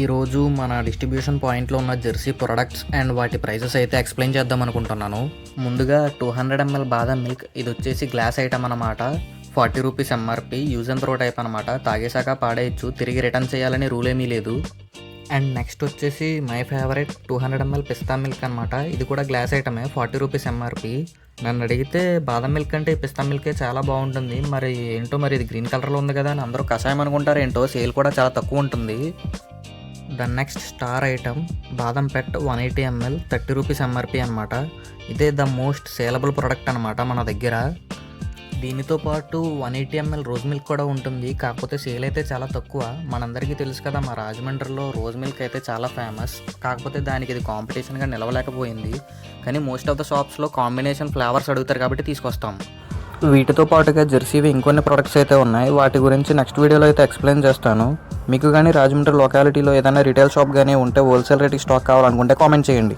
ఈరోజు మన డిస్ట్రిబ్యూషన్ పాయింట్లో ఉన్న జెర్సీ ప్రొడక్ట్స్ అండ్ వాటి ప్రైసెస్ అయితే ఎక్స్ప్లెయిన్ చేద్దాం అనుకుంటున్నాను. ముందుగా 200 ml బాదం మిల్క్, ఇది వచ్చేసి గ్లాస్ ఐటమ్ అనమాట. 40 rupees MRP. Use and throw type అనమాట. తాగేసాక పాడేయచ్చు, తిరిగి రిటర్న్ చేయాలని రూల్ ఏమీ లేదు. అండ్ నెక్స్ట్ వచ్చేసి my favourite 200 ml pista milk అనమాట. ఇది కూడా గ్లాస్ ఐటమే, 40 రూపీస్ ఎంఆర్పి. నన్ను అడిగితే బాదం మిల్క్ అంటే పిస్తా మిల్కే చాలా బాగుంటుంది. మరి ఏంటో, మరి ఇది గ్రీన్ కలర్లో ఉంది కదా అని అందరూ కషాయం అనుకుంటారు ఏంటో, సేల్ కూడా చాలా తక్కువ ఉంటుంది. దాని నెక్స్ట్ స్టార్ ఐటమ్ బాదం పెట్ 180 ml 30 రూపీస్ ఎంఆర్పి అనమాట. ఇదే ద మోస్ట్ సేలబుల్ ప్రోడక్ట్ అనమాట మన దగ్గర. దీనితో పాటు 180 ml రోజ్ మిల్క్ కూడా ఉంటుంది, కాకపోతే సేల్ అయితే చాలా తక్కువ. మనందరికీ తెలుసు కదా, మా రాజమండ్రిలో రోజ్ మిల్క్ అయితే చాలా ఫేమస్. కాకపోతే దానికి ఇది కాంపిటీషన్గా నిలవలేకపోయింది. కానీ మోస్ట్ ఆఫ్ ద షాప్స్లో కాంబినేషన్ ఫ్లేవర్స్ అడుగుతారు కాబట్టి తీసుకొస్తాం. వీటితో పాటుగా జెర్సీవి ఇంకొన్ని ప్రొడక్ట్స్ అయితే ఉన్నాయి. వాటి గురించి నెక్స్ట్ వీడియోలో అయితే ఎక్స్ప్లెయిన్ చేస్తాను. మీకు కానీ రాజమండ్రి లొకాలిటీలో ఏదైనా రిటైల్ షాప్ కానీ ఉంటే హోల్సేల్ రేట్కి స్టాక్ కావాలనుకుంటే కామెంట్ చేయండి.